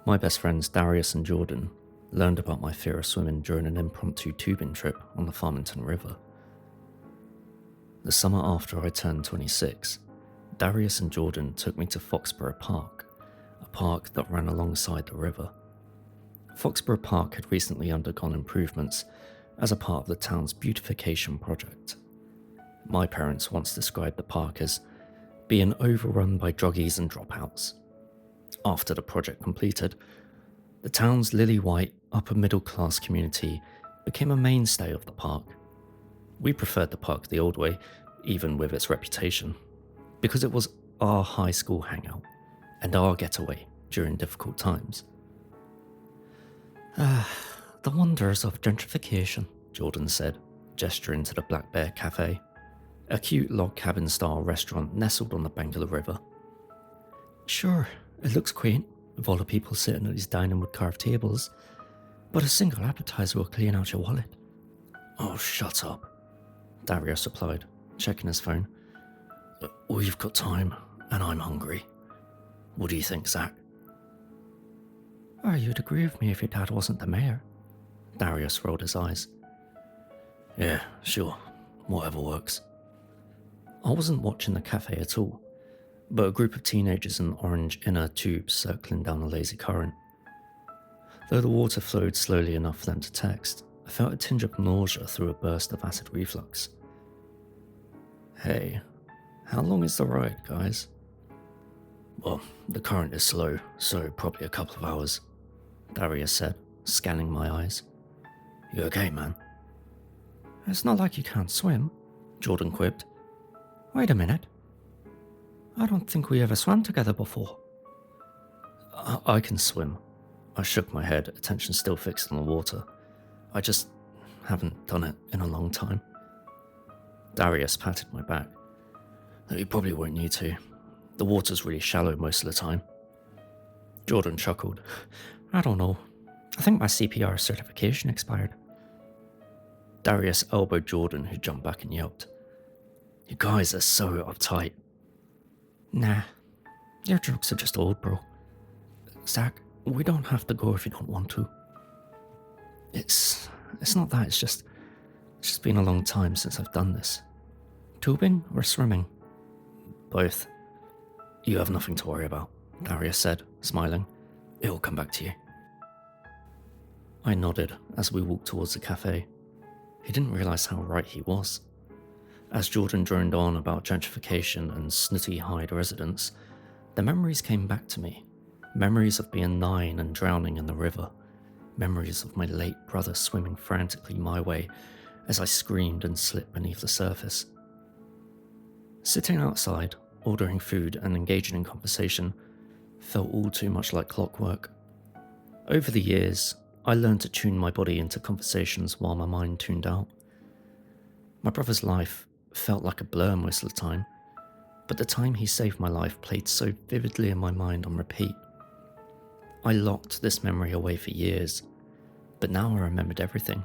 My best friends Darius and Jordan learned about my fear of swimming during an impromptu tubing trip on the Farmington River. The summer after I turned 26, Darius and Jordan took me to Foxborough Park, a park that ran alongside the river. Foxborough Park had recently undergone improvements as a part of the town's beautification project. My parents once described the park as being overrun by druggies and dropouts. After the project completed, the town's lily-white, upper-middle-class community became a mainstay of the park. We preferred the park the old way, even with its reputation, because it was our high school hangout and our getaway during difficult times. The wonders of gentrification, Jordan said, gesturing to the Black Bear Cafe, a cute log cabin-style restaurant nestled on the bank of the river. Sure, it looks quaint, with all the people sitting at these dining wood carved tables, but a single appetizer will clean out your wallet. Oh, shut up, Darius replied, checking his phone. We've got time, and I'm hungry. What do you think, Zach? You'd agree with me if your dad wasn't the mayor. Darius rolled his eyes. Yeah, sure, whatever works. I wasn't watching the cafe at all, but a group of teenagers in orange inner tubes circling down a lazy current. Though the water flowed slowly enough for them to text, I felt a tinge of nausea through a burst of acid reflux. Hey, how long is the ride, guys? Well, the current is slow, so probably a couple of hours, Darius said, scanning my eyes. You okay, man? It's not like you can't swim, Jordan quipped. Wait a minute. I don't think we ever swam together before. I can swim. I shook my head, attention still fixed on the water. I just haven't done it in a long time. Darius patted my back. You probably won't need to. The water's really shallow most of the time. Jordan chuckled. I don't know. I think my CPR certification expired. Darius elbowed Jordan, who jumped back and yelped. You guys are so uptight. Nah, your jokes are just old, bro. Zach, we don't have to go if you don't want to. It's not that, it's just been a long time since I've done this. Tubing or swimming? Both. You have nothing to worry about, Darius said, smiling. It'll come back to you. I nodded as we walked towards the cafe. He didn't realise how right he was. As Jordan droned on about gentrification and snooty-hide residents, the memories came back to me. Memories of being 9 and drowning in the river. Memories of my late brother swimming frantically my way as I screamed and slipped beneath the surface. Sitting outside, ordering food and engaging in conversation felt all too much like clockwork. Over the years, I learned to tune my body into conversations while my mind tuned out. My brother's life felt like a blur most of the time, but the time he saved my life played so vividly in my mind on repeat. I locked this memory away for years, but now I remembered everything,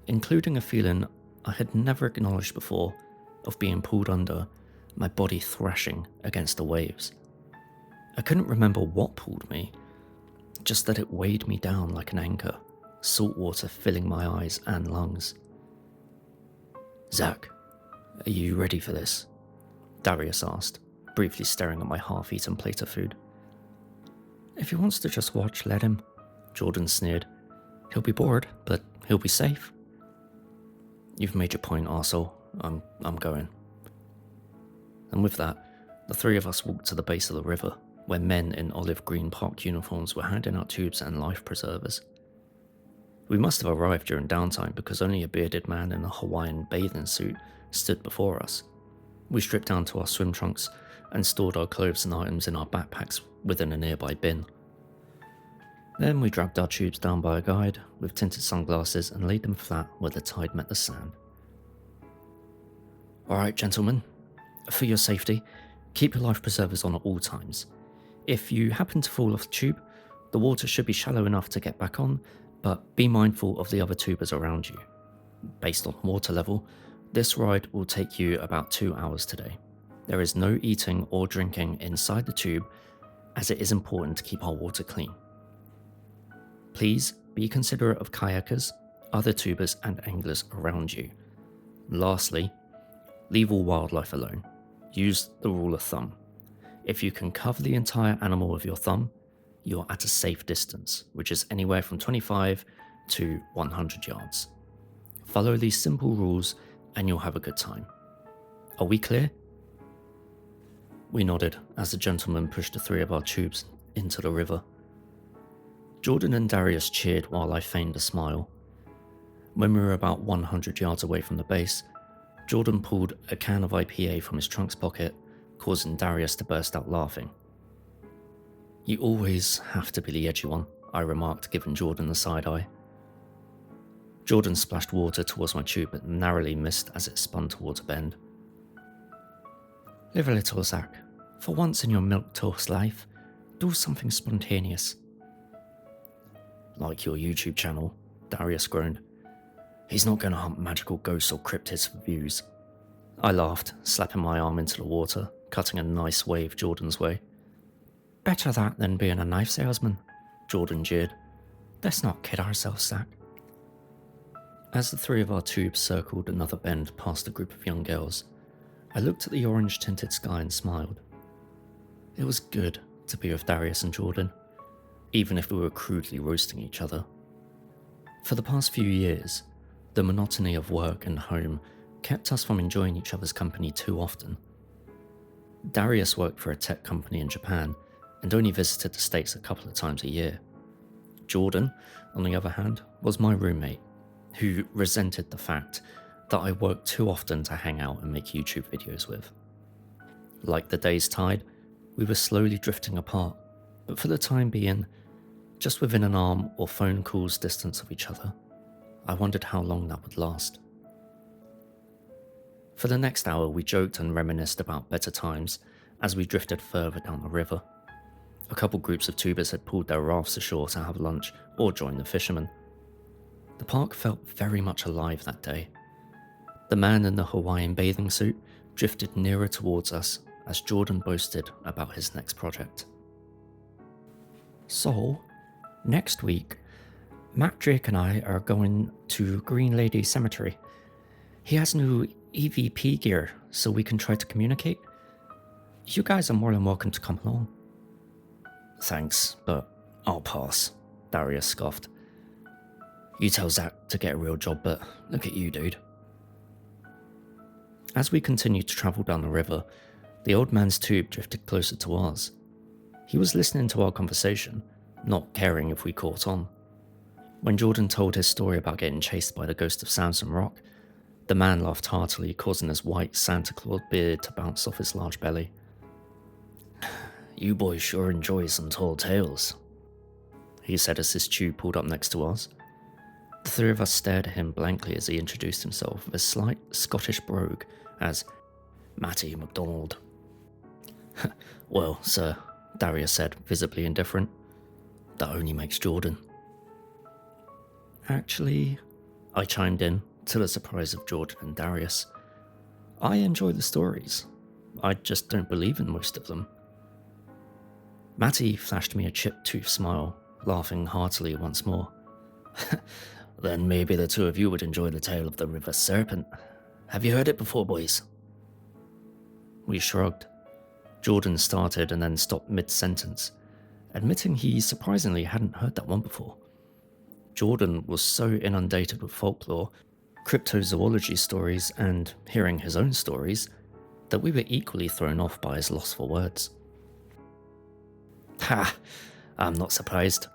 including a feeling I had never acknowledged before of being pulled under, my body thrashing against the waves. I couldn't remember what pulled me, just that it weighed me down like an anchor, salt water filling my eyes and lungs. Zach, are you ready for this? Darius asked, briefly staring at my half-eaten plate of food. If he wants to just watch, let him, Jordan sneered. He'll be bored, but he'll be safe. You've made your point, arsehole. I'm going. And with that, the three of us walked to the base of the river, where men in olive green park uniforms were handing out tubes and life preservers. We must have arrived during downtime because only a bearded man in a Hawaiian bathing suit stood before us. We stripped down to our swim trunks and stored our clothes and items in our backpacks within a nearby bin. Then we dragged our tubes down by a guide with tinted sunglasses and laid them flat where the tide met the sand. Alright, gentlemen, for your safety, keep your life preservers on at all times. If you happen to fall off the tube, the water should be shallow enough to get back on, but be mindful of the other tubers around you. Based on water level, this ride will take you about 2 hours today. There is no eating or drinking inside the tube, as it is important to keep our water clean. Please be considerate of kayakers, other tubers, and anglers around you. Lastly, leave all wildlife alone. Use the rule of thumb. If you can cover the entire animal with your thumb, you are at a safe distance, which is anywhere from 25 to 100 yards. Follow these simple rules and you'll have a good time. Are we clear? We nodded as the gentleman pushed the three of our tubes into the river. Jordan and Darius cheered while I feigned a smile. When we were about 100 yards away from the base, Jordan pulled a can of IPA from his trunk's pocket, causing Darius to burst out laughing. You always have to be the edgy one, I remarked, giving Jordan the side eye. Jordan splashed water towards my tube but narrowly missed as it spun towards a bend. Live a little, Zach. For once in your milquetoast life, do something spontaneous. Like your YouTube channel, Darius groaned. He's not going to hunt magical ghosts or cryptids for views. I laughed, slapping my arm into the water, cutting a nice wave Jordan's way. Better that than being a knife salesman, Jordan jeered. Let's not kid ourselves, Zach. As the three of our tubes circled another bend past a group of young girls, I looked at the orange-tinted sky and smiled. It was good to be with Darius and Jordan, even if we were crudely roasting each other. For the past few years, the monotony of work and home kept us from enjoying each other's company too often. Darius worked for a tech company in Japan and only visited the States a couple of times a year. Jordan, on the other hand, was my roommate, who resented the fact that I worked too often to hang out and make YouTube videos with. Like the day's tide, we were slowly drifting apart, but for the time being, just within an arm or phone call's distance of each other. I wondered how long that would last. For the next hour, we joked and reminisced about better times as we drifted further down the river. A couple groups of tubers had pulled their rafts ashore to have lunch or join the fishermen. The park felt very much alive that day. The man in the Hawaiian bathing suit drifted nearer towards us as Jordan boasted about his next project. So, next week, Matt Drake and I are going to Green Lady Cemetery. He has new EVP gear, so we can try to communicate. You guys are more than welcome to come along. Thanks, but I'll pass, Darius scoffed. You tell Zach to get a real job, but look at you, dude. As we continued to travel down the river, the old man's tube drifted closer to ours. He was listening to our conversation, not caring if we caught on. When Jordan told his story about getting chased by the ghost of Samson Rock, the man laughed heartily, causing his white Santa Claus beard to bounce off his large belly. You boys sure enjoy some tall tales, he said as his tube pulled up next to ours. The three of us stared at him blankly as he introduced himself with a slight Scottish brogue as Matty MacDonald. Well, sir, Darius said, visibly indifferent. That only makes Jordan. Actually, I chimed in, to the surprise of Jordan and Darius. I enjoy the stories. I just don't believe in most of them. Matty flashed me a chip-toothed smile, laughing heartily once more. Then maybe the two of you would enjoy the tale of the river serpent. Have you heard it before, boys? We shrugged. Jordan started and then stopped mid-sentence, admitting he surprisingly hadn't heard that one before. Jordan was so inundated with folklore, cryptozoology stories, and hearing his own stories, that we were equally thrown off by his loss for words. Ha! I'm not surprised.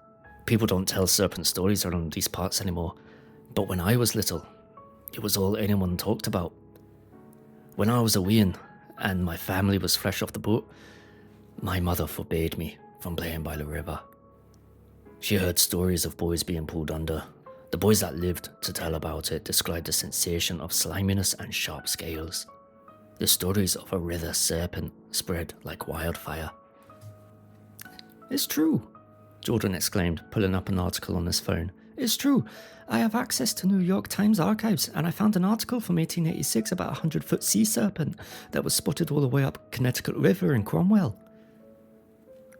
People don't tell serpent stories around these parts anymore, but when I was little, it was all anyone talked about. When I was a wean, and my family was fresh off the boat, my mother forbade me from playing by the river. She heard stories of boys being pulled under. The boys that lived to tell about it described the sensation of sliminess and sharp scales. The stories of a river serpent spread like wildfire. It's true, Jordan exclaimed, pulling up an article on his phone. It's true. I have access to New York Times archives, and I found an article from 1886 about a 100-foot sea serpent that was spotted all the way up Connecticut River in Cromwell.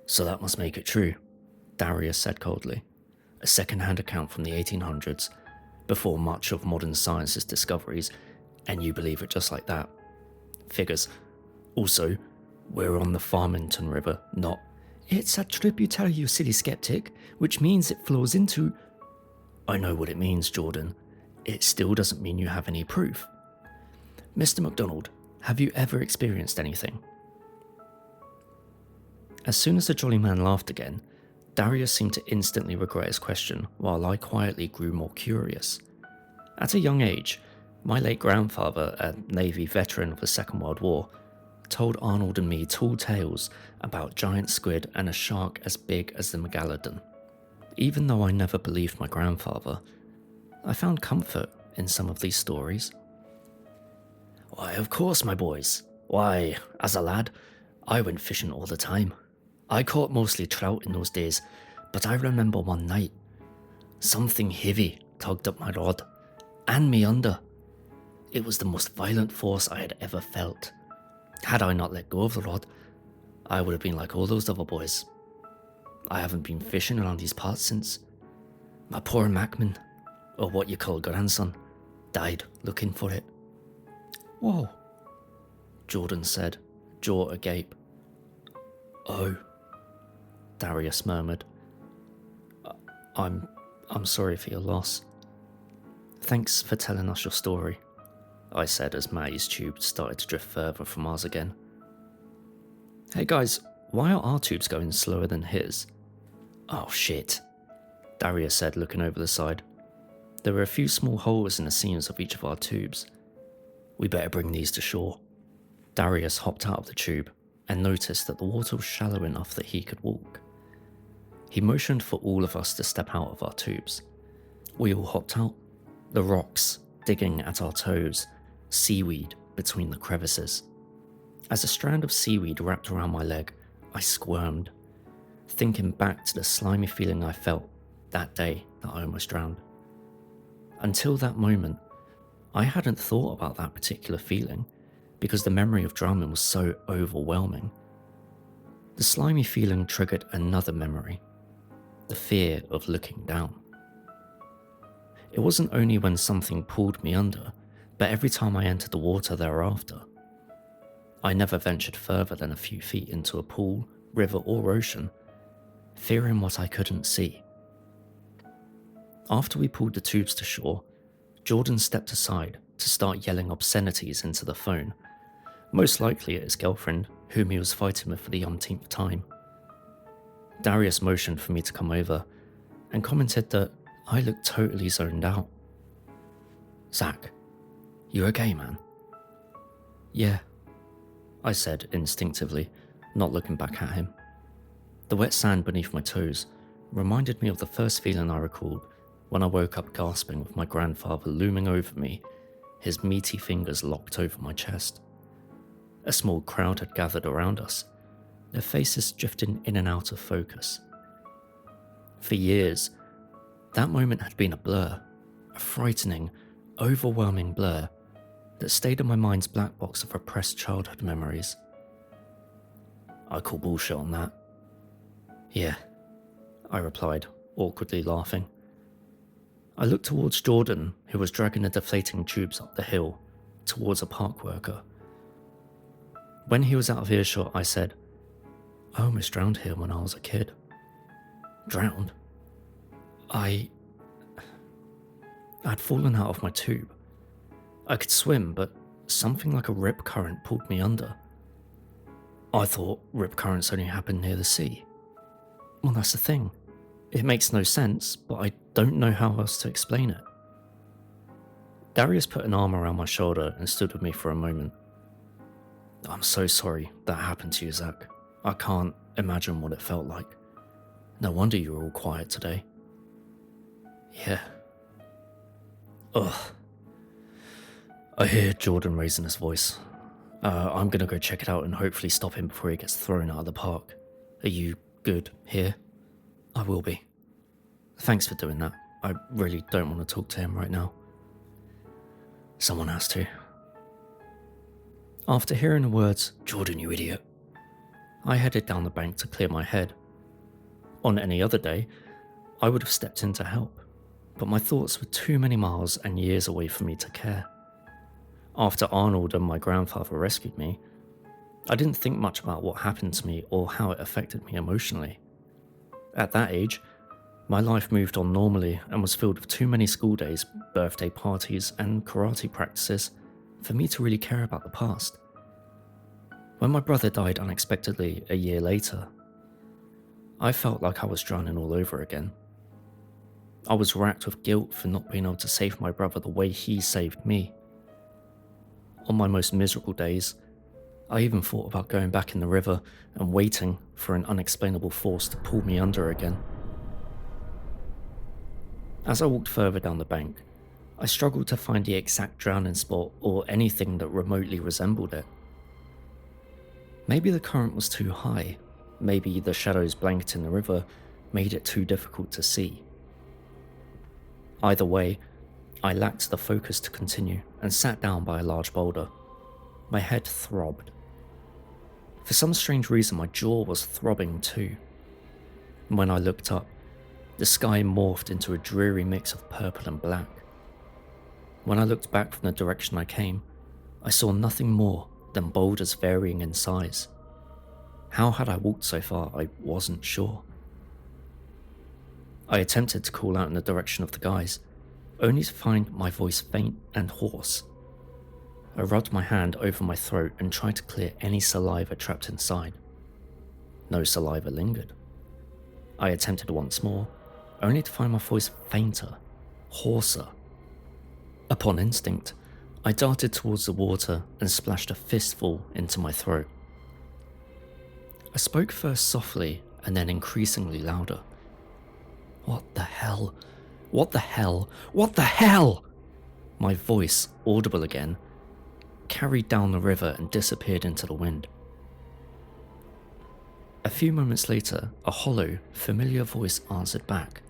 So that must make it true, Darius said coldly. a second-hand account from the 1800s, before much of modern science's discoveries, and you believe it just like that. Figures. Also, we're on the Farmington River, not... It's a tributary, you silly skeptic, which means it flows into... I know what it means, Jordan. It still doesn't mean you have any proof. Mr. MacDonald, have you ever experienced anything? As soon as the jolly man laughed again, Darius seemed to instantly regret his question, while I quietly grew more curious. At a young age, my late grandfather, a Navy veteran of the Second World War, told Arnold and me tall tales about giant squid and a shark as big as the Megalodon. Even though I never believed my grandfather, I found comfort in some of these stories. Why, of course, my boys. Why, as a lad, I went fishing all the time. I caught mostly trout in those days, but I remember one night, something heavy tugged up my rod, and me under. It was the most violent force I had ever felt. Had I not let go of the rod, I would have been like all those other boys. I haven't been fishing around these parts since. My poor Macman, or what you call grandson, died looking for it. Whoa, Jordan said, jaw agape. Oh, Darius murmured. I'm sorry for your loss. Thanks for telling us your story, I said as Maddie's tube started to drift further from ours again. Hey guys, why are our tubes going slower than his? Oh shit, Darius said, looking over the side. There were a few small holes in the seams of each of our tubes. We better bring these to shore. Darius hopped out of the tube and noticed that the water was shallow enough that he could walk. He motioned for all of us to step out of our tubes. We all hopped out, the rocks digging at our toes, seaweed between the crevices. As a strand of seaweed wrapped around my leg, I squirmed, thinking back to the slimy feeling I felt that day that I almost drowned. Until that moment, I hadn't thought about that particular feeling because the memory of drowning was so overwhelming. The slimy feeling triggered another memory, the fear of looking down. It wasn't only when something pulled me under, but every time I entered the water thereafter. I never ventured further than a few feet into a pool, river or ocean, fearing what I couldn't see. After we pulled the tubes to shore, Jordan stepped aside to start yelling obscenities into the phone, most likely at his girlfriend, whom he was fighting with for the umpteenth time. Darius motioned for me to come over and commented that I looked totally zoned out. Zach, you okay, man? Yeah, I said instinctively, not looking back at him. The wet sand beneath my toes reminded me of the first feeling I recalled when I woke up gasping with my grandfather looming over me, his meaty fingers locked over my chest. A small crowd had gathered around us, their faces drifting in and out of focus. For years, that moment had been a blur, a frightening, overwhelming blur that stayed in my mind's black box of repressed childhood memories. I call bullshit on that. Yeah, I replied, awkwardly laughing. I looked towards Jordan, who was dragging the deflating tubes up the hill, towards a park worker. When he was out of earshot, I said, I almost drowned here when I was a kid. Drowned? I'd fallen out of my tube. I could swim, but something like a rip current pulled me under. I thought rip currents only happen near the sea. Well, that's the thing. It makes no sense, but I don't know how else to explain it. Darius put an arm around my shoulder and stood with me for a moment. I'm so sorry that happened to you, Zach. I can't imagine what it felt like. No wonder you were all quiet today. Yeah. Ugh. I hear Jordan raising his voice. I'm gonna go check it out and hopefully stop him before he gets thrown out of the park. Are you good here? I will be. Thanks for doing that. I really don't want to talk to him right now. Someone has to. After hearing the words, Jordan, you idiot, I headed down the bank to clear my head. On any other day, I would have stepped in to help, but my thoughts were too many miles and years away for me to care. After Arnold and my grandfather rescued me, I didn't think much about what happened to me or how it affected me emotionally. At that age, my life moved on normally and was filled with too many school days, birthday parties, and karate practices for me to really care about the past. When my brother died unexpectedly a year later, I felt like I was drowning all over again. I was racked with guilt for not being able to save my brother the way he saved me. On my most miserable days, I even thought about going back in the river and waiting for an unexplainable force to pull me under again. As I walked further down the bank, I struggled to find the exact drowning spot or anything that remotely resembled it. Maybe the current was too high, maybe the shadows blanketing the river made it too difficult to see. Either way, I lacked the focus to continue and sat down by a large boulder. My head throbbed. For some strange reason, my jaw was throbbing too. When I looked up, the sky morphed into a dreary mix of purple and black. When I looked back from the direction I came, I saw nothing more than boulders varying in size. How had I walked so far? I wasn't sure. I attempted to call out in the direction of the guys, only to find my voice faint and hoarse. I rubbed my hand over my throat and tried to clear any saliva trapped inside. No saliva lingered. I attempted once more, only to find my voice fainter, hoarser. Upon instinct, I darted towards the water and splashed a fistful into my throat. I spoke first softly and then increasingly louder. What the hell? What the hell? What the hell? My voice, audible again, carried down the river and disappeared into the wind. A few moments later, a hollow, familiar voice answered back.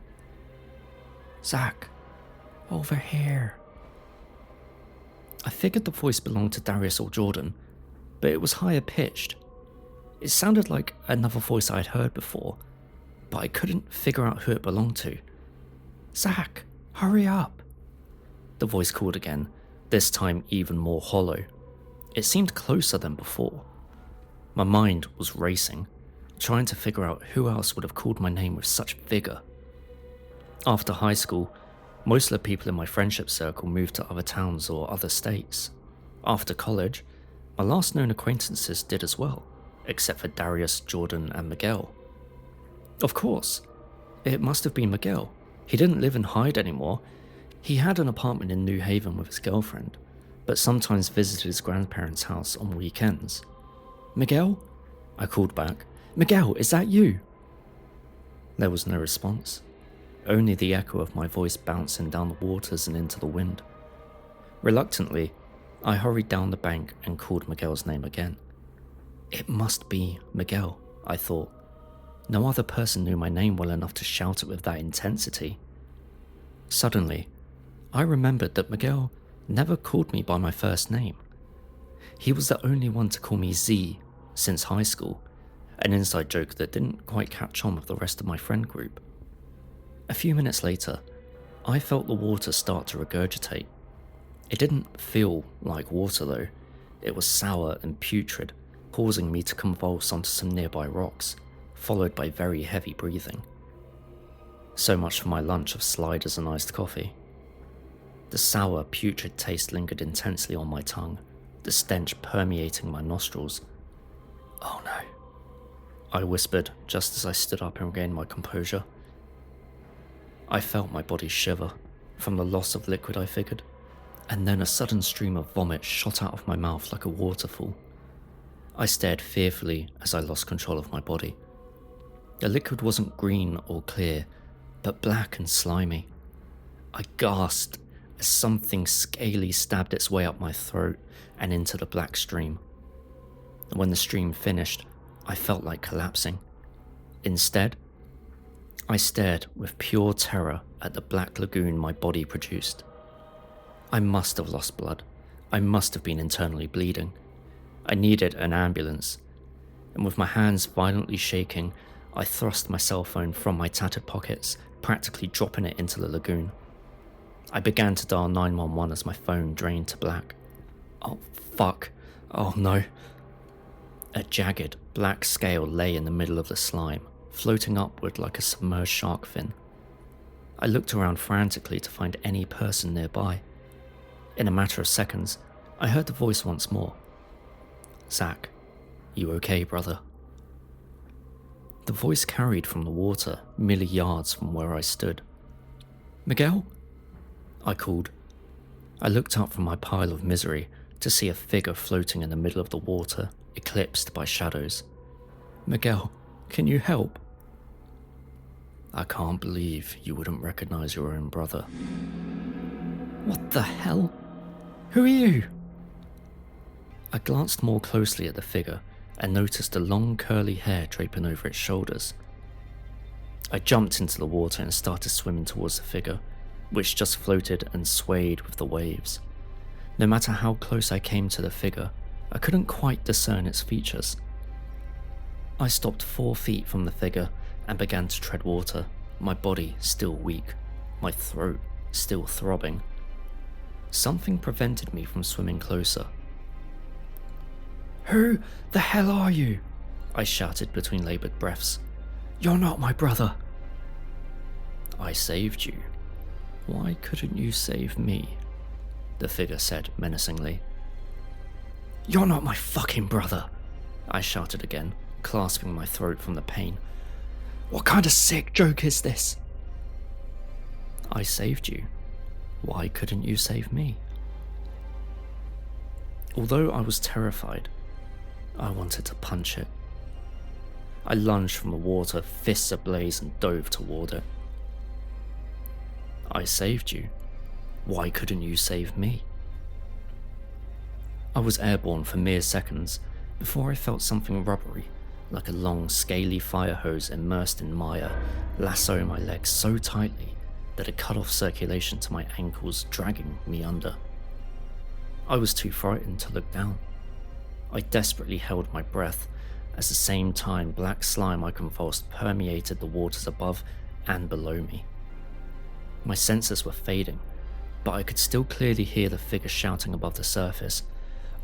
Zach, over here. I figured the voice belonged to Darius or Jordan, but it was higher pitched. It sounded like another voice I had heard before, but I couldn't figure out who it belonged to. Zach, hurry up. The voice called again, this time even more hollow. It seemed closer than before. My mind was racing, trying to figure out who else would have called my name with such vigor. After high school, most of the people in my friendship circle moved to other towns or other states. After college, my last known acquaintances did as well, except for Darius, Jordan, and Miguel. Of course, it must have been Miguel. He didn't live in Hyde anymore. He had an apartment in New Haven with his girlfriend, but sometimes visited his grandparents' house on weekends. Miguel? I called back. Miguel, is that you? There was no response, only the echo of my voice bouncing down the waters and into the wind. Reluctantly, I hurried down the bank and called Miguel's name again. It must be Miguel, I thought. No other person knew my name well enough to shout it with that intensity. Suddenly, I remembered that Miguel never called me by my first name. He was the only one to call me Z since high school, an inside joke that didn't quite catch on with the rest of my friend group. A few minutes later, I felt the water start to regurgitate. It didn't feel like water though. It was sour and putrid, causing me to convulse onto some nearby rocks, followed by very heavy breathing. So much for my lunch of sliders and iced coffee. The sour, putrid taste lingered intensely on my tongue, the stench permeating my nostrils. Oh no, I whispered just as I stood up and regained my composure. I felt my body shiver from the loss of liquid, I figured, and then a sudden stream of vomit shot out of my mouth like a waterfall. I stared fearfully as I lost control of my body. The liquid wasn't green or clear, but black and slimy. I gasped as something scaly stabbed its way up my throat and into the black stream. When the stream finished, I felt like collapsing. Instead, I stared with pure terror at the black lagoon my body produced. I must have lost blood. I must have been internally bleeding. I needed an ambulance, and with my hands violently shaking, I thrust my cell phone from my tattered pockets, practically dropping it into the lagoon. I began to dial 911 as my phone drained to black. Oh, fuck. Oh no. A jagged, black scale lay in the middle of the slime, floating upward like a submerged shark fin. I looked around frantically to find any person nearby. In a matter of seconds, I heard the voice once more. Zach, you okay, brother? The voice carried from the water, merely yards from where I stood. Miguel? I called. I looked up from my pile of misery to see a figure floating in the middle of the water, eclipsed by shadows. Miguel, can you help? I can't believe you wouldn't recognize your own brother. What the hell? Who are you? I glanced more closely at the figure and noticed the long curly hair draping over its shoulders. I jumped into the water and started swimming towards the figure, which just floated and swayed with the waves. No matter how close I came to the figure, I couldn't quite discern its features. I stopped 4 feet from the figure and began to tread water, my body still weak, my throat still throbbing. Something prevented me from swimming closer. Who the hell are you? I shouted between laboured breaths. You're not my brother. I saved you. Why couldn't you save me? The figure said menacingly. You're not my fucking brother, I shouted again, clasping my throat from the pain. What kind of sick joke is this? I saved you. Why couldn't you save me? Although I was terrified, I wanted to punch it. I lunged from the water, fists ablaze, and dove toward it. I saved you. Why couldn't you save me? I was airborne for mere seconds before I felt something rubbery, like a long, scaly fire hose immersed in mire, lasso my legs so tightly that it cut off circulation to my ankles, dragging me under. I was too frightened to look down. I desperately held my breath, at the same time black slime I convulsed permeated the waters above and below me. My senses were fading, but I could still clearly hear the figure shouting above the surface.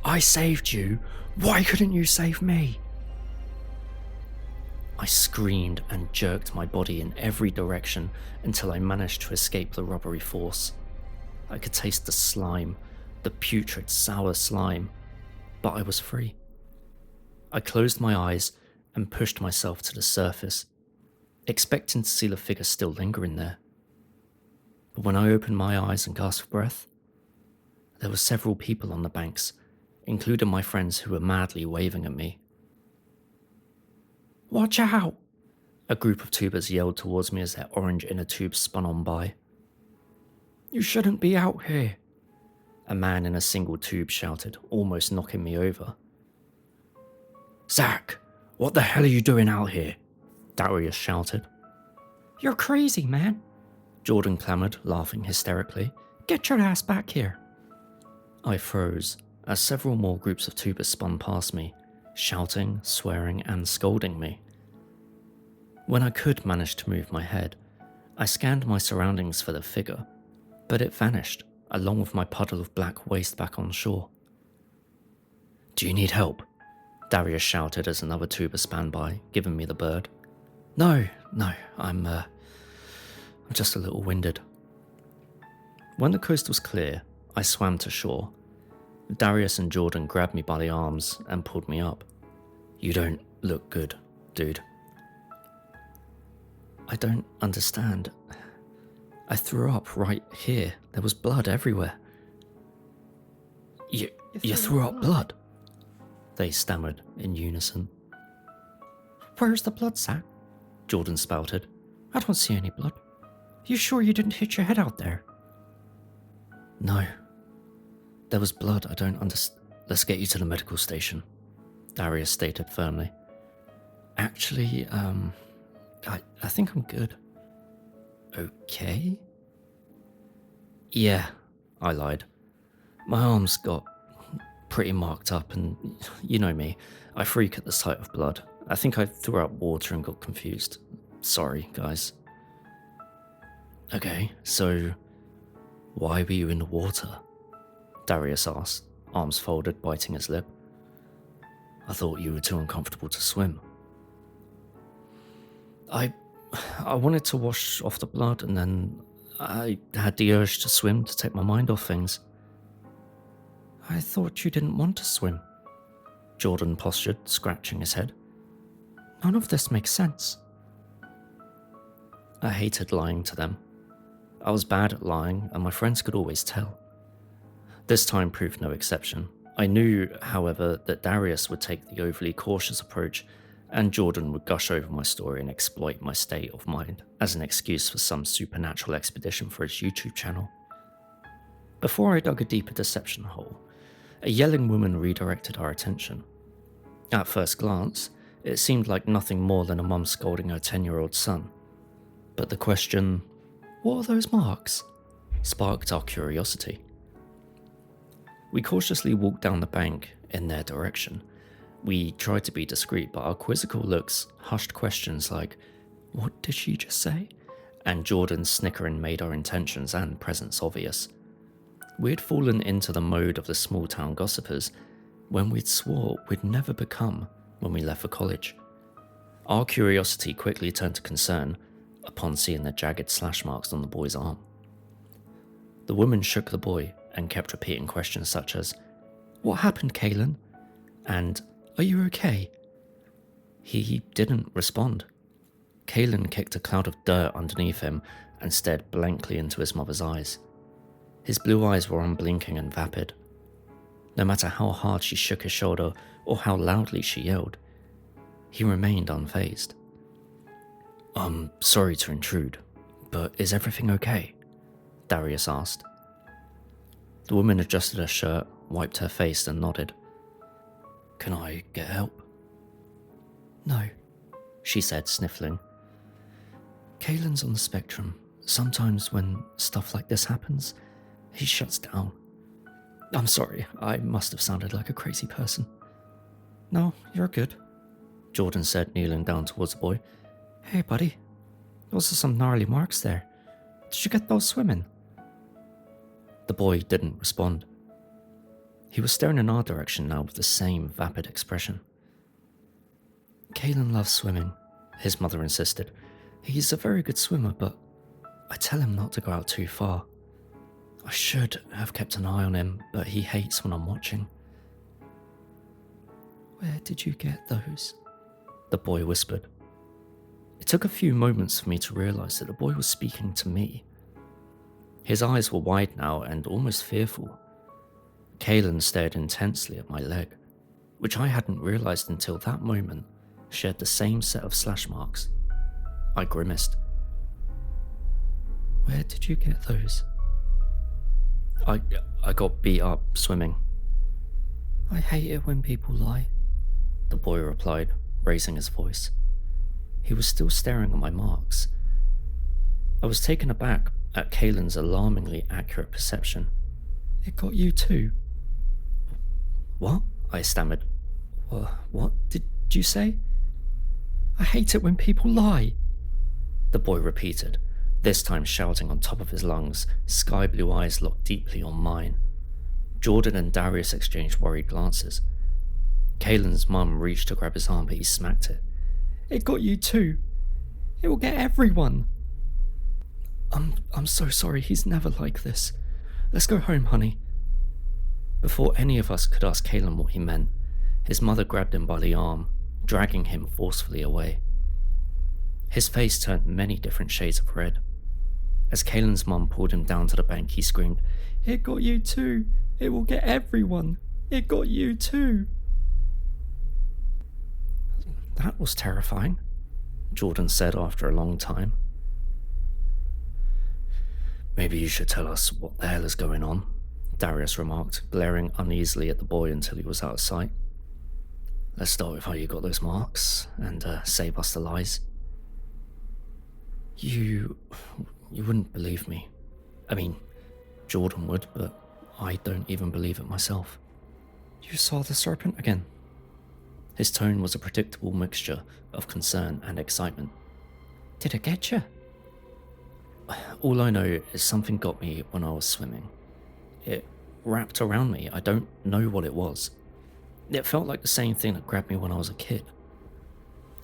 I saved you! Why couldn't you save me? I screamed and jerked my body in every direction until I managed to escape the rubbery force. I could taste the slime, the putrid, sour slime, but I was free. I closed my eyes and pushed myself to the surface, expecting to see the figure still lingering there. But when I opened my eyes and gasped for breath, there were several people on the banks, including my friends who were madly waving at me. Watch out! A group of tubers yelled towards me as their orange inner tubes spun on by. You shouldn't be out here, a man in a single tube shouted, almost knocking me over. Zach, what the hell are you doing out here? Darius shouted. You're crazy, man, Jordan clamoured, laughing hysterically. Get your ass back here. I froze as several more groups of tubers spun past me, shouting, swearing, and scolding me. When I could manage to move my head, I scanned my surroundings for the figure, but it vanished, along with my puddle of black waste back on shore. Do you need help? Darius shouted as another tuber span by, giving me the bird. No, I'm just a little winded. When the coast was clear, I swam to shore. Darius and Jordan grabbed me by the arms and pulled me up. You don't look good, dude. I don't understand. I threw up right here. There was blood everywhere. You threw up blood? They stammered in unison. Where's the blood, Zach? Jordan spouted. I don't see any blood. You sure you didn't hit your head out there? No. There was blood, I don't understand. Let's get you to the medical station, Darius stated firmly. Actually, I think I'm good. Okay? Yeah, I lied. My arms got pretty marked up and, you know me, I freak at the sight of blood. I think I threw out water and got confused. Sorry, guys. Okay, so why were you in the water? Darius asked, arms folded, biting his lip. I thought you were too uncomfortable to swim. I wanted to wash off the blood, and then I had the urge to swim to take my mind off things. I thought you didn't want to swim. Jordan postured, scratching his head. None of this makes sense. I hated lying to them. I was bad at lying, and my friends could always tell. This time proved no exception. I knew, however, that Darius would take the overly cautious approach, and Jordan would gush over my story and exploit my state of mind as an excuse for some supernatural expedition for his YouTube channel. Before I dug a deeper deception hole, a yelling woman redirected our attention. At first glance, it seemed like nothing more than a mum scolding her 10-year-old son. But the question, "What are those marks?" sparked our curiosity. We cautiously walked down the bank in their direction. We tried to be discreet, but our quizzical looks, hushed questions like, "What did she just say?" and Jordan's snickering made our intentions and presence obvious. We had fallen into the mode of the small-town gossipers when we'd swore we'd never become when we left for college. Our curiosity quickly turned to concern upon seeing the jagged slash marks on the boy's arm. The woman shook the boy and kept repeating questions such as, "What happened, Kalen?" and "Are you okay?" He didn't respond. Kalen kicked a cloud of dirt underneath him and stared blankly into his mother's eyes. His blue eyes were unblinking and vapid. No matter how hard she shook his shoulder or how loudly she yelled, he remained unfazed. "I'm sorry to intrude, but is everything okay?" Darius asked. The woman adjusted her shirt, wiped her face and nodded. "Can I get help?" "No," she said, sniffling. "Kalen's on the spectrum. Sometimes when stuff like this happens, he shuts down. I'm sorry, I must have sounded like a crazy person." "No, you're good," Jordan said, kneeling down towards the boy. "Hey, buddy. Those are some gnarly marks there. Did you get those swimming?" The boy didn't respond. He was staring in our direction now with the same vapid expression. "Kalen loves swimming," his mother insisted. "He's a very good swimmer, but I tell him not to go out too far. I should have kept an eye on him, but he hates when I'm watching." "Where did you get those?" the boy whispered. It took a few moments for me to realize that the boy was speaking to me. His eyes were wide now and almost fearful. Kalen stared intensely at my leg, which I hadn't realized until that moment shared the same set of slash marks. I grimaced. "Where did you get those?" I got beat up swimming." "I hate it when people lie," the boy replied, raising his voice. He was still staring at my marks. I was taken aback at Kalen's alarmingly accurate perception. "It got you too." "What?" I stammered. What did you say?" "I hate it when people lie," the boy repeated, this time shouting on top of his lungs, sky blue eyes locked deeply on mine. Jordan and Darius exchanged worried glances. Kalen's mum reached to grab his arm, but he smacked it. "It got you too. It will get everyone." I'm so sorry, he's never like this. Let's go home, honey." Before any of us could ask Kalen what he meant, his mother grabbed him by the arm, dragging him forcefully away. His face turned many different shades of red. As Kalen's mum pulled him down to the bank, he screamed, "It got you too. It will get everyone. It got you too." "That was terrifying," Jordan said after a long time. "Maybe you should tell us what the hell is going on," Darius remarked, glaring uneasily at the boy until he was out of sight. "Let's start with how you got those marks, and save us the lies." You wouldn't believe me. I mean, Jordan would, but I don't even believe it myself." "You saw the serpent again?" His tone was a predictable mixture of concern and excitement. Did it get you? All I know is something got me when I was swimming. It wrapped around me. I don't know what it was. It felt like the same thing that grabbed me when I was a kid.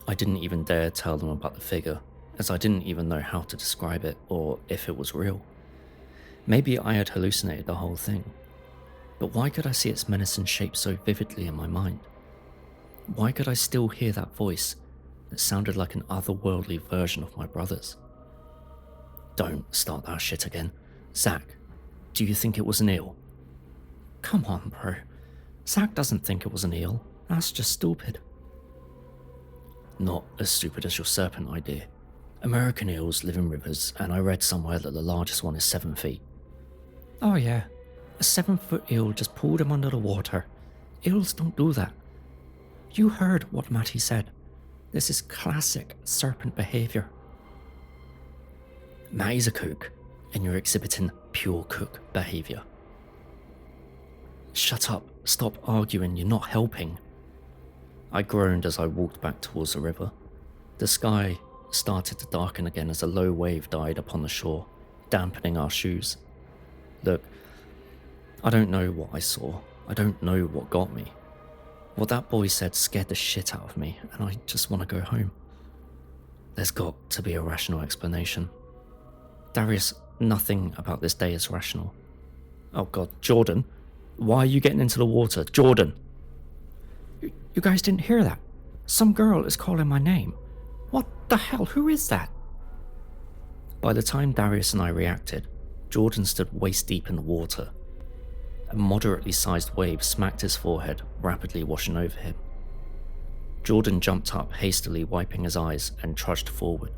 I didn't even dare tell them about the figure, as I didn't even know how to describe it or if it was real. Maybe I had hallucinated the whole thing. But why could I see its menacing shape so vividly in my mind? Why could I still hear that voice that sounded like an otherworldly version of my brother's? Don't start that shit again. Zach, do you think it was an eel? Come on, bro. Zach doesn't think it was an eel. That's just stupid. Not as stupid as your serpent idea. American eels live in rivers, and I read somewhere that the largest one is 7 feet. Oh yeah, a 7-foot eel just pulled him under the water. Eels don't do that. You heard what Matty said. This is classic serpent behavior. Matty's a kook, and you're exhibiting pure kook behavior. Shut up, stop arguing, you're not helping. I groaned as I walked back towards the river. The sky started to darken again as a low wave died upon the shore, dampening our shoes. Look, I don't know what I saw. I don't know what got me. What that boy said scared the shit out of me, and I just want to go home. There's got to be a rational explanation. Darius, nothing about this day is rational. Oh god, Jordan, why are you getting into the water? Jordan! You guys didn't hear that? Some girl is calling my name. What the hell? Who is that? By the time Darius and I reacted, Jordan stood waist deep in the water. A moderately sized wave smacked his forehead, rapidly washing over him. Jordan jumped up, hastily wiping his eyes, and trudged forward.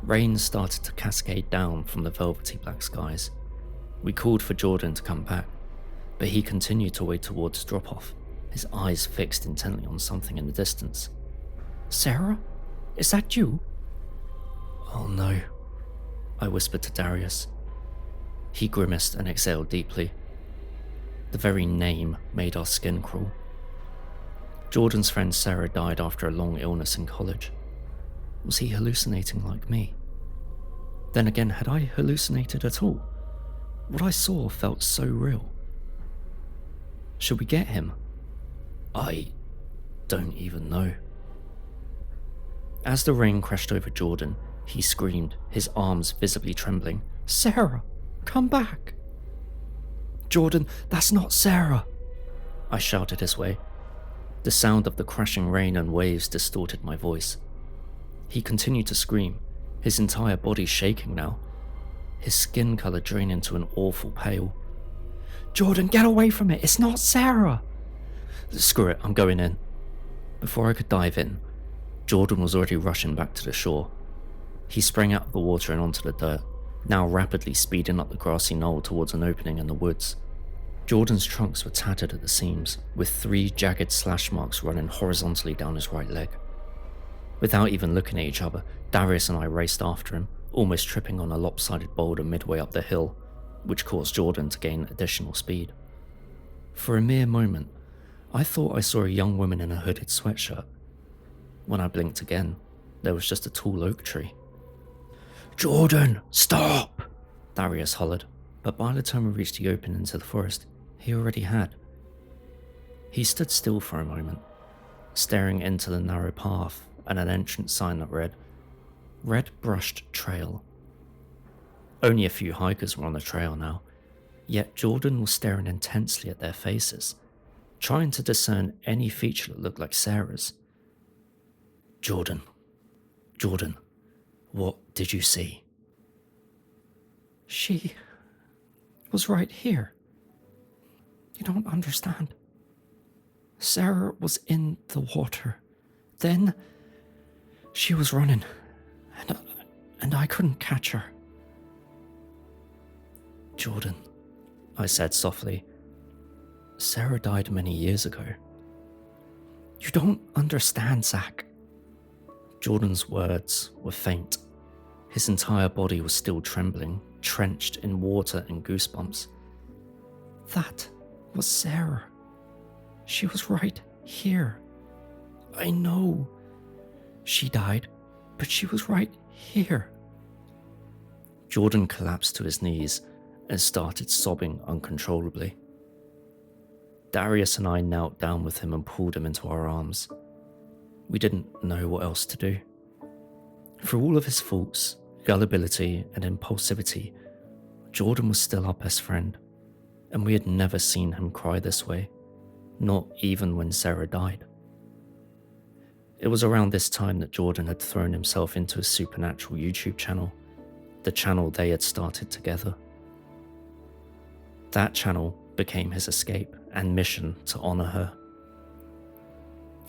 Rain started to cascade down from the velvety black skies. We called for Jordan to come back, but he continued to wade towards drop-off, his eyes fixed intently on something in the distance. Sarah? Is that you? Oh no, I whispered to Darius. He grimaced and exhaled deeply. The very name made our skin crawl. Jordan's friend Sarah died after a long illness in college. Was he hallucinating like me? Then again, had I hallucinated at all? What I saw felt so real. Should we get him? I don't even know. As the rain crashed over Jordan, he screamed, his arms visibly trembling. Sarah, come back! Jordan, that's not Sarah! I shouted his way. The sound of the crashing rain and waves distorted my voice. He continued to scream, his entire body shaking now, his skin colour draining to an awful pale. Jordan, get away from it! It's not Sarah! Screw it, I'm going in. Before I could dive in, Jordan was already rushing back to the shore. He sprang out of the water and onto the dirt, now rapidly speeding up the grassy knoll towards an opening in the woods. Jordan's trunks were tattered at the seams, with 3 jagged slash marks running horizontally down his right leg. Without even looking at each other, Darius and I raced after him, almost tripping on a lopsided boulder midway up the hill, which caused Jordan to gain additional speed. For a mere moment, I thought I saw a young woman in a hooded sweatshirt. When I blinked again, there was just a tall oak tree. Jordan, stop! Darius hollered, but by the time we reached the opening into the forest, he already had. He stood still for a moment, staring into the narrow path and an entrance sign that read, Red Brushed Trail. Only a few hikers were on the trail now, yet Jordan was staring intensely at their faces, trying to discern any feature that looked like Sarah's. Jordan, what did you see? She was right here. You don't understand. Sarah was in the water. Then she was running, and I couldn't catch her. Jordan, I said softly, Sarah died many years ago. You don't understand, Zach. Jordan's words were faint. His entire body was still trembling, trenched in water and goosebumps. That was Sarah. She was right here. I know. She died, but she was right here. Jordan collapsed to his knees and started sobbing uncontrollably. Darius and I knelt down with him and pulled him into our arms. We didn't know what else to do. For all of his faults, gullibility, and impulsivity, Jordan was still our best friend, and we had never seen him cry this way, not even when Sarah died. It was around this time that Jordan had thrown himself into a supernatural YouTube channel, the channel they had started together. That channel became his escape and mission to honour her.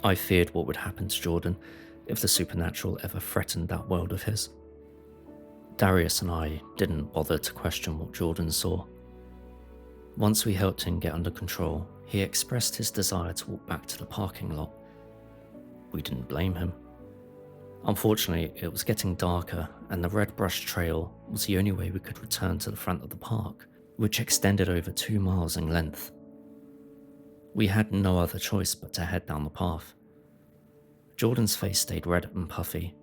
I feared what would happen to Jordan if the supernatural ever threatened that world of his. Darius and I didn't bother to question what Jordan saw. Once we helped him get under control, he expressed his desire to walk back to the parking lot. We didn't blame him. Unfortunately, it was getting darker, and the red brush trail was the only way we could return to the front of the park, which extended over 2 miles in length. We had no other choice but to head down the path. Jordan's face stayed red and puffy,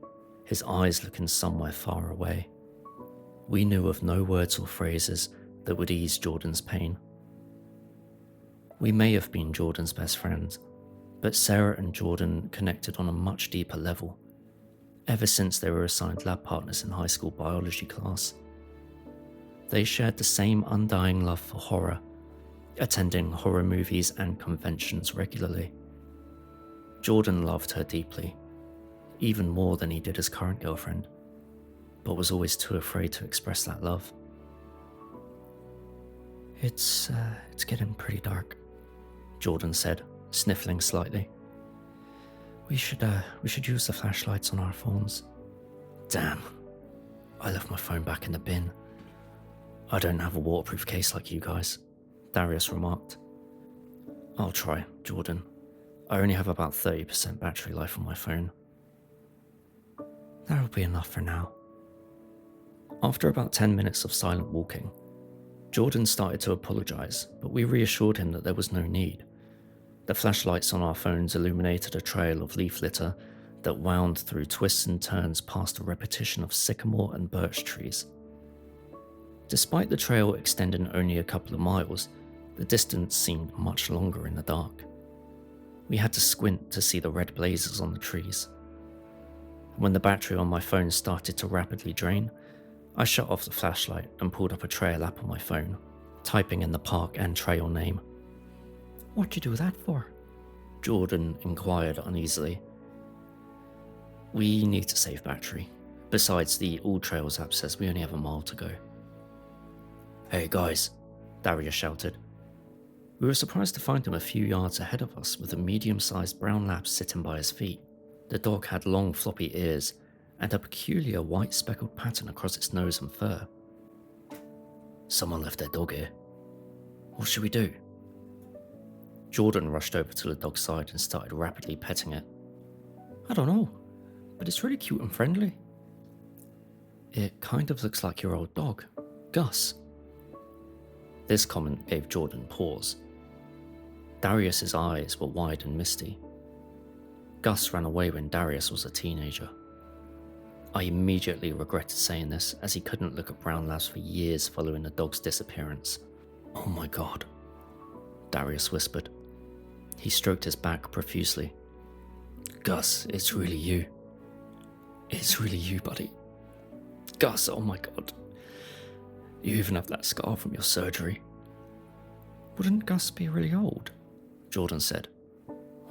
his eyes looking somewhere far away. We knew of no words or phrases that would ease Jordan's pain. We may have been Jordan's best friends, but Sarah and Jordan connected on a much deeper level, ever since they were assigned lab partners in high school biology class. They shared the same undying love for horror, attending horror movies and conventions regularly. Jordan loved her deeply, even more than he did his current girlfriend, but was always too afraid to express that love. It's getting pretty dark, Jordan said, sniffling slightly. We should use the flashlights on our phones. Damn, I left my phone back in the bin. I don't have a waterproof case like you guys, Darius remarked. I'll try, Jordan. I only have about 30% battery life on my phone. That'll be enough for now. After about 10 minutes of silent walking, Jordan started to apologize, but we reassured him that there was no need. The flashlights on our phones illuminated a trail of leaf litter that wound through twists and turns past a repetition of sycamore and birch trees. Despite the trail extending only a couple of miles, the distance seemed much longer in the dark. We had to squint to see the red blazes on the trees. When the battery on my phone started to rapidly drain, I shut off the flashlight and pulled up a trail app on my phone, typing in the park and trail name. What'd you do that for? Jordan inquired uneasily. We need to save battery. Besides, the All Trails app says we only have a mile to go. Hey guys, Darius shouted. We were surprised to find him a few yards ahead of us with a medium-sized brown lab sitting by his feet. The dog had long floppy ears and a peculiar white speckled pattern across its nose and fur. Someone left their dog here. What should we do? Jordan rushed over to the dog's side and started rapidly petting it. I don't know, but it's really cute and friendly. It kind of looks like your old dog, Gus. This comment gave Jordan pause. Darius's eyes were wide and misty. Gus ran away when Darius was a teenager. I immediately regretted saying this, as he couldn't look at brown labs for years following the dog's disappearance. Oh my god, Darius whispered. He stroked his back profusely. Gus, it's really you. It's really you, buddy. Gus, oh my god. You even have that scar from your surgery. Wouldn't Gus be really old? Jordan said.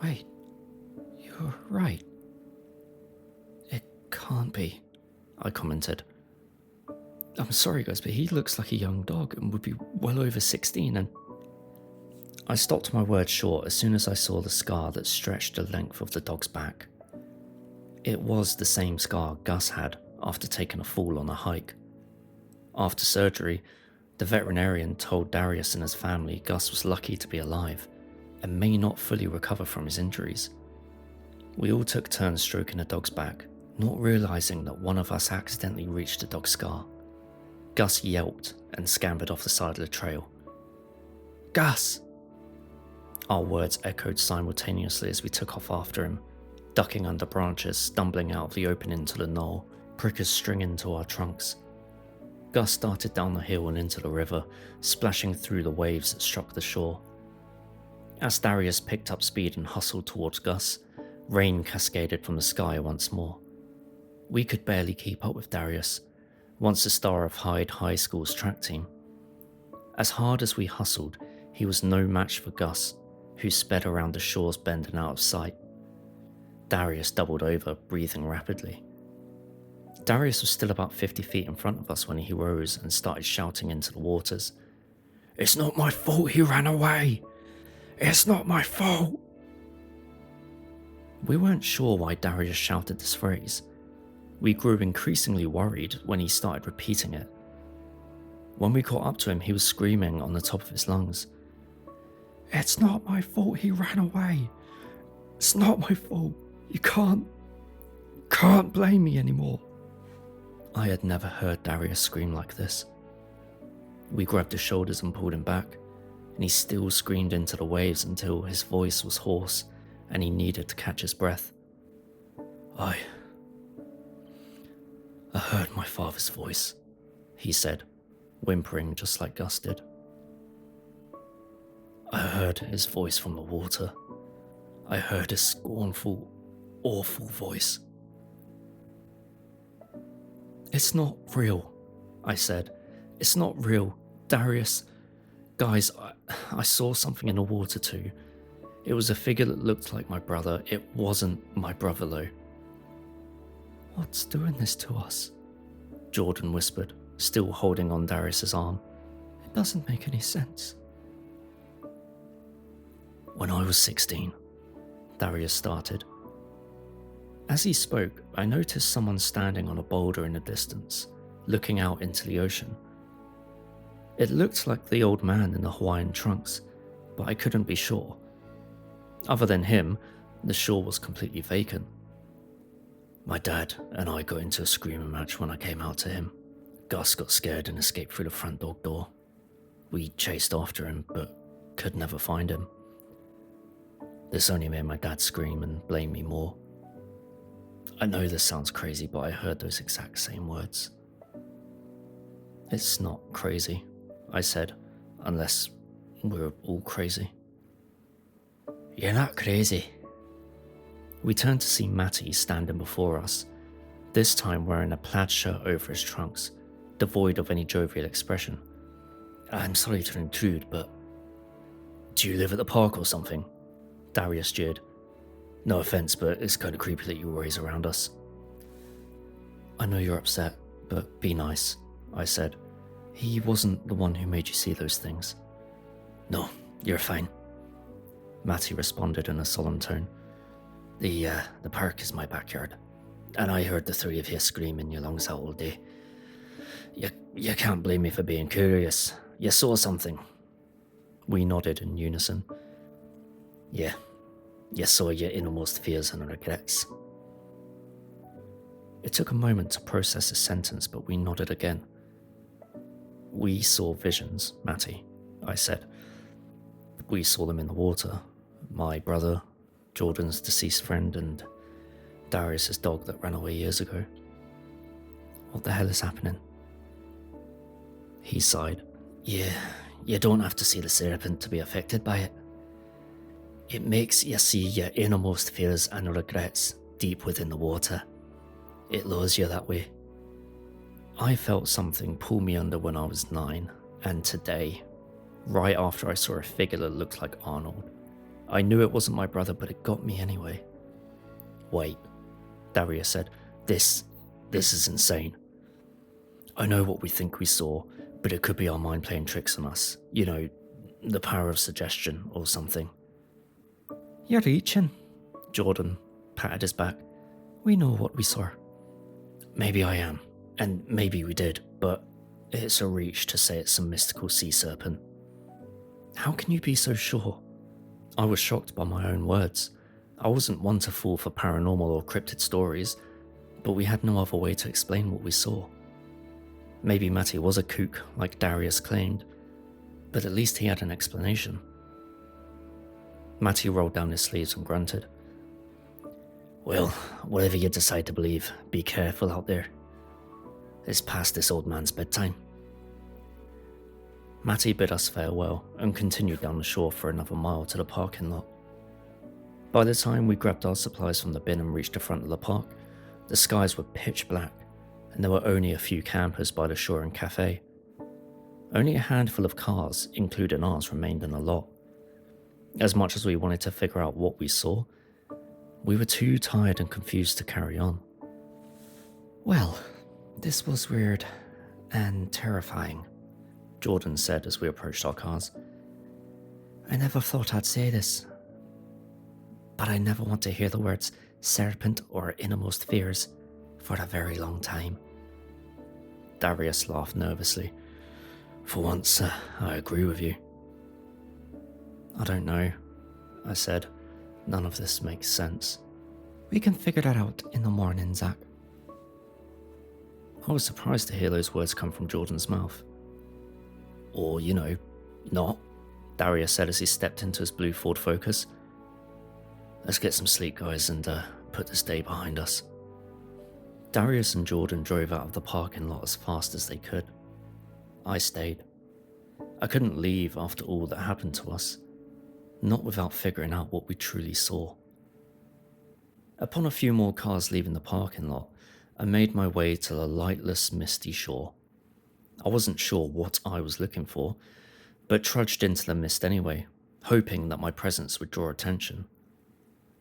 Wait, you're right. It can't be, I commented. I'm sorry guys, but he looks like a young dog and would be well over 16 and... I stopped my words short as soon as I saw the scar that stretched the length of the dog's back. It was the same scar Gus had after taking a fall on a hike. After surgery, the veterinarian told Darius and his family Gus was lucky to be alive and may not fully recover from his injuries. We all took turns stroking the dog's back, not realizing that one of us accidentally reached the dog's scar. Gus yelped and scampered off the side of the trail. Gus! Our words echoed simultaneously as we took off after him. ducking under branches, stumbling out of the open into the knoll, prickers stringing to our trunks. Gus started down the hill and into the river, splashing through the waves that struck the shore. As Darius picked up speed and hustled towards Gus, rain cascaded from the sky once more. We could barely keep up with Darius, once the star of Hyde High School's track team. As hard as we hustled, he was no match for Gus, who sped around the shore's bend and out of sight. Darius doubled over, breathing rapidly. Darius was still about 50 feet in front of us when he rose and started shouting into the waters. "It's not my fault he ran away! It's not my fault!" We weren't sure why Darius shouted this phrase. We grew increasingly worried when he started repeating it. When we caught up to him, he was screaming on the top of his lungs. "It's not my fault he ran away. It's not my fault. You can't blame me anymore." I had never heard Darius scream like this. We grabbed his shoulders and pulled him back, and he still screamed into the waves until his voice was hoarse and he needed to catch his breath. I heard my father's voice, he said, whimpering just like Gus did. I heard his voice from the water. I heard his scornful, awful voice. "It's not real," I said. "It's not real. Darius, guys, I saw something in the water too. It was a figure that looked like my brother. It wasn't my brother though." "What's doing this to us?" Jordan whispered, still holding on Darius's arm. "It doesn't make any sense." "When I was 16, Darius started. As he spoke, I noticed someone standing on a boulder in the distance, looking out into the ocean. It looked like the old man in the Hawaiian trunks, but I couldn't be sure. Other than him, the shore was completely vacant. My dad and I got into a screaming match when I came out to him. Gus got scared and escaped through the front dog door. We chased after him, but could never find him. This only made my dad scream and blame me more. I know this sounds crazy, but I heard those exact same words." "It's not crazy," I said, "unless we're all crazy." "You're not crazy." We turned to see Matty standing before us, this time wearing a plaid shirt over his trunks, devoid of any jovial expression. "I'm sorry to intrude, but do you live at the park or something?" Darius jeered. "No offense, but it's kind of creepy that you were always around us." "I know you're upset, but be nice," I said. "He wasn't the one who made you see those things." "No, you're fine," Matty responded in a solemn tone. The park is my backyard, and I heard the three of you screaming your lungs out all day. You can't blame me for being curious. You saw something." We nodded in unison. "Yeah, you saw your innermost fears and regrets." It took a moment to process his sentence, but we nodded again. "We saw visions, Matty," I said. "We saw them in the water. My brother, Jordan's deceased friend, and Darius's dog that ran away years ago." "What the hell is happening?" He sighed. You don't have to see the serpent to be affected by it. It makes you see your innermost fears and regrets deep within the water. It lures you that way." I felt something pull me under when I was 9, and today, right after I saw a figure that looked like Arnold. I knew it wasn't my brother, but it got me anyway. "Wait," Darius said. This is insane. I know what we think we saw, but it could be our mind playing tricks on us. You know, the power of suggestion or something." "You're reaching," Jordan patted his back. "We know what we saw." "Maybe I am, and maybe we did, but it's a reach to say it's some mystical sea serpent." "How can you be so sure?" I was shocked by my own words. I wasn't one to fall for paranormal or cryptid stories, but we had no other way to explain what we saw. Maybe Matty was a kook, like Darius claimed, but at least he had an explanation. Matty rolled down his sleeves and grunted. Well, whatever you decide to believe, be careful out there. It's past this old man's bedtime. Matty bid us farewell and continued down the shore for another mile to the parking lot. By the time we grabbed our supplies from the bin and reached the front of the park, the skies were pitch black, and there were only a few campers by the shore and cafe. Only a handful of cars, including ours, remained in the lot. As much as we wanted to figure out what we saw, we were too tired and confused to carry on. Well, this was weird and terrifying, Jordan said as we approached our cars. I never thought I'd say this, but I never want to hear the words serpent or innermost fears for a very long time. Darius laughed nervously. For once, I agree with you. I don't know, I said. None of this makes sense. We can figure that out in the morning, Zach. I was surprised to hear those words come from Jordan's mouth. Or, not, Darius said as he stepped into his blue Ford Focus. Let's get some sleep, guys, and put this day behind us. Darius and Jordan drove out of the parking lot as fast as they could. I stayed. I couldn't leave after all that happened to us, not without figuring out what we truly saw. Upon a few more cars leaving the parking lot, I made my way to the lightless, misty shore. I wasn't sure what I was looking for, but trudged into the mist anyway, hoping that my presence would draw attention.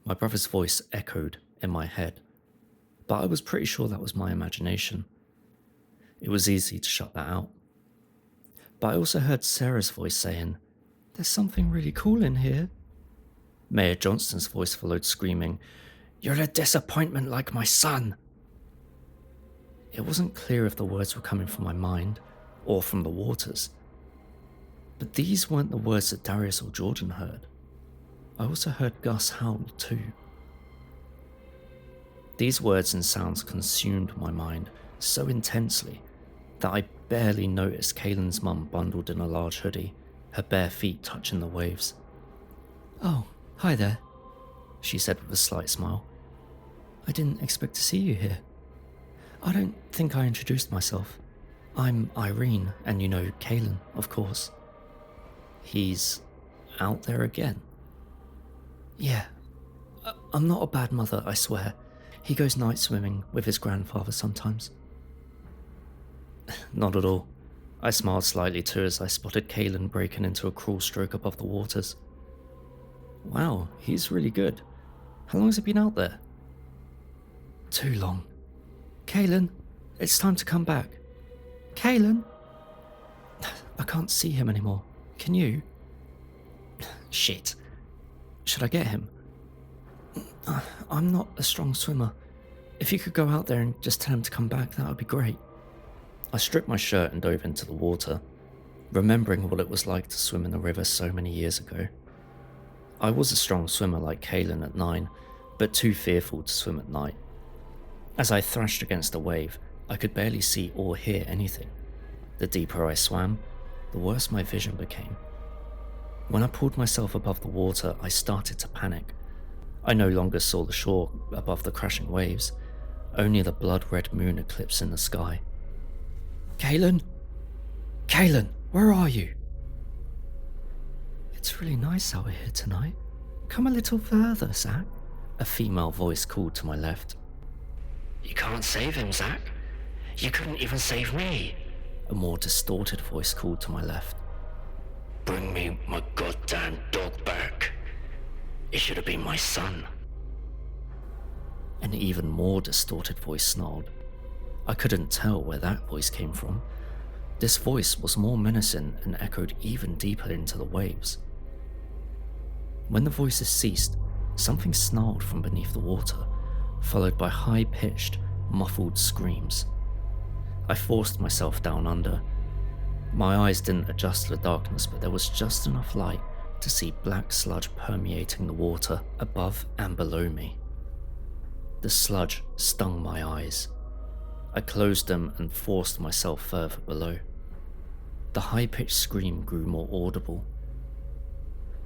My brother's voice echoed in my head, but I was pretty sure that was my imagination. It was easy to shut that out. But I also heard Sarah's voice saying, "There's something really cool in here." Mayor Johnston's voice followed, screaming, "You're a disappointment like my son." It wasn't clear if the words were coming from my mind or from the waters. But these weren't the words that Darius or Jordan heard. I also heard Gus howl too. These words and sounds consumed my mind so intensely that I barely noticed Kaylin's mum bundled in a large hoodie, her bare feet touching the waves. "Oh, hi there," she said with a slight smile. "I didn't expect to see you here. I don't think I introduced myself. I'm Irene, and you know Kaylin, of course." "He's out there again?" "Yeah. I'm not a bad mother, I swear. He goes night swimming with his grandfather sometimes." Not at all. I smiled slightly too as I spotted Kaylin breaking into a crawl stroke above the waters. "Wow, he's really good. How long has he been out there?" "Too long. Kaylin, it's time to come back. Kaylin?" "I can't see him anymore. Can you?" "Shit. Should I get him?" "I'm not a strong swimmer. If you could go out there and just tell him to come back, that would be great." I stripped my shirt and dove into the water, remembering what it was like to swim in the river so many years ago. I was a strong swimmer like Kaylin at 9, but too fearful to swim at night. As I thrashed against a wave, I could barely see or hear anything. The deeper I swam, the worse my vision became. When I pulled myself above the water, I started to panic. I no longer saw the shore above the crashing waves, only the blood-red moon eclipse in the sky. "Kaylin? Kaylin, where are you?" "It's really nice out here tonight. Come a little further, Zach," a female voice called to my left. "You can't save him, Zach. You couldn't even save me," a more distorted voice called to my left. "Bring me my goddamn dog back. It should have been my son." An even more distorted voice snarled. I couldn't tell where that voice came from. This voice was more menacing and echoed even deeper into the waves. When the voices ceased, something snarled from beneath the water, followed by high-pitched, muffled screams. I forced myself down under. My eyes didn't adjust to the darkness, but there was just enough light to see black sludge permeating the water above and below me. The sludge stung my eyes. I closed them and forced myself further below. The high-pitched scream grew more audible.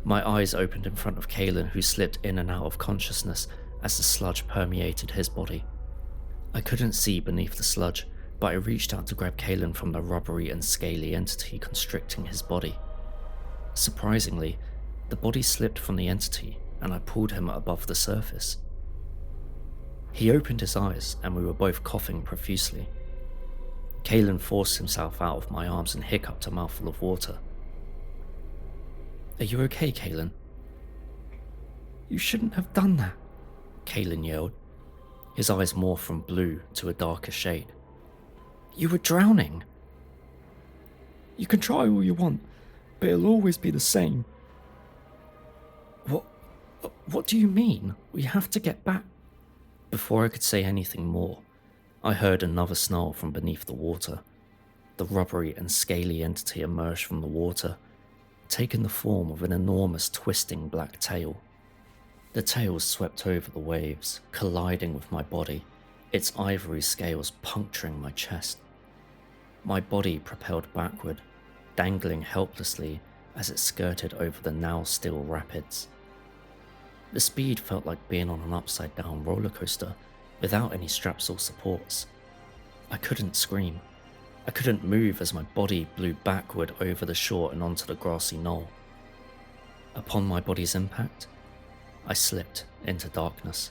My eyes opened in front of Kaylin, who slipped in and out of consciousness as the sludge permeated his body. I couldn't see beneath the sludge, but I reached out to grab Kalen from the rubbery and scaly entity constricting his body. Surprisingly, the body slipped from the entity and I pulled him above the surface. He opened his eyes and we were both coughing profusely. Kalen forced himself out of my arms and hiccuped a mouthful of water. "Are you okay, Kalen?" "You shouldn't have done that," Kalen yelled, his eyes morphed from blue to a darker shade. "You were drowning." "You can try all you want, but it'll always be the same." What do you mean? We have to get back." Before I could say anything more, I heard another snarl from beneath the water. The rubbery and scaly entity emerged from the water, taking the form of an enormous twisting black tail. The tail swept over the waves, colliding with my body, its ivory scales puncturing my chest. My body propelled backward, dangling helplessly as it skirted over the now still rapids. The speed felt like being on an upside-down roller coaster without any straps or supports. I couldn't scream. I couldn't move as my body blew backward over the shore and onto the grassy knoll. Upon my body's impact, I slipped into darkness.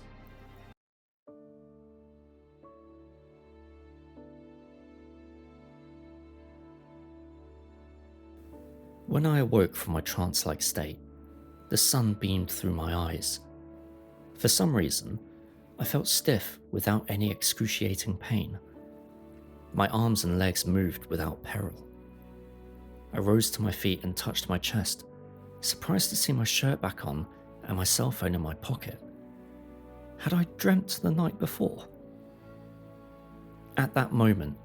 When I awoke from my trance-like state, the sun beamed through my eyes. For some reason, I felt stiff without any excruciating pain. My arms and legs moved without peril. I rose to my feet and touched my chest, surprised to see my shirt back on and my cell phone in my pocket. Had I dreamt the night before? At that moment,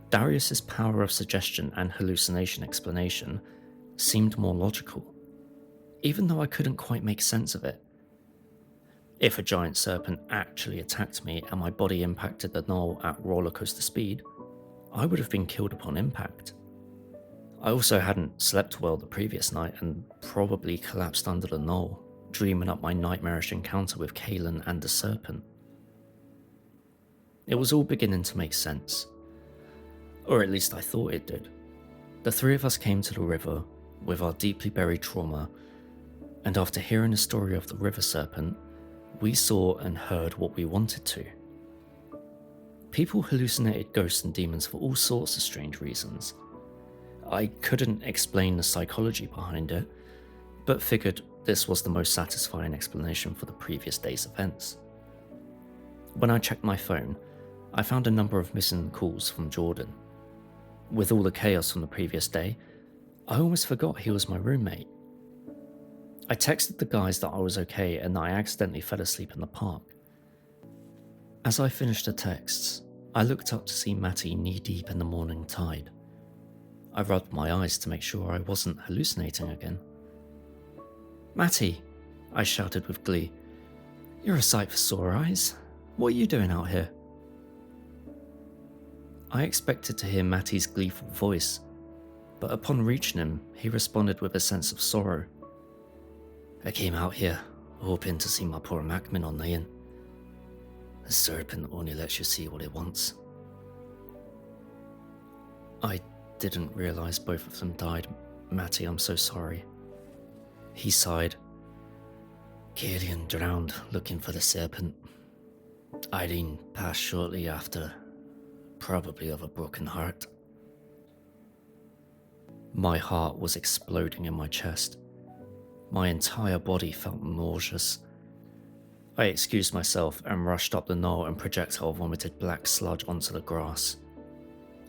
Darius's power of suggestion and hallucination explanation seemed more logical, even though I couldn't quite make sense of it. If a giant serpent actually attacked me and my body impacted the knoll at roller coaster speed, I would have been killed upon impact. I also hadn't slept well the previous night and probably collapsed under the knoll, dreaming up my nightmarish encounter with Kalen and the serpent. It was all beginning to make sense. Or at least I thought it did. The three of us came to the river with our deeply buried trauma, and after hearing the story of the river serpent, we saw and heard what we wanted to. People hallucinated ghosts and demons for all sorts of strange reasons. I couldn't explain the psychology behind it, but figured this was the most satisfying explanation for the previous day's events. When I checked my phone, I found a number of missing calls from Jordan. With all the chaos from the previous day, I almost forgot he was my roommate. I texted the guys that I was okay and that I accidentally fell asleep in the park. As I finished the texts, I looked up to see Matty knee-deep in the morning tide. I rubbed my eyes to make sure I wasn't hallucinating again. "Matty," I shouted with glee. "You're a sight for sore eyes. What are you doing out here?" I expected to hear Matty's gleeful voice, but upon reaching him, he responded with a sense of sorrow. "I came out here, hoping to see my poor Macmin on the inn. The serpent only lets you see what it wants." "I didn't realize both of them died. Matty, I'm so sorry." He sighed. "Killian drowned looking for the serpent. Eileen passed shortly after, probably of a broken heart." My heart was exploding in my chest. My entire body felt nauseous. I excused myself and rushed up the knoll and projectile vomited black sludge onto the grass.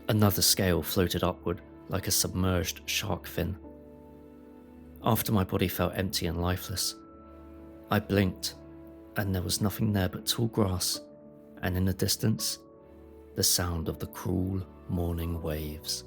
Another scale floated upward like a submerged shark fin. After my body felt empty and lifeless, I blinked and there was nothing there but tall grass and in the distance, the sound of the cruel morning waves.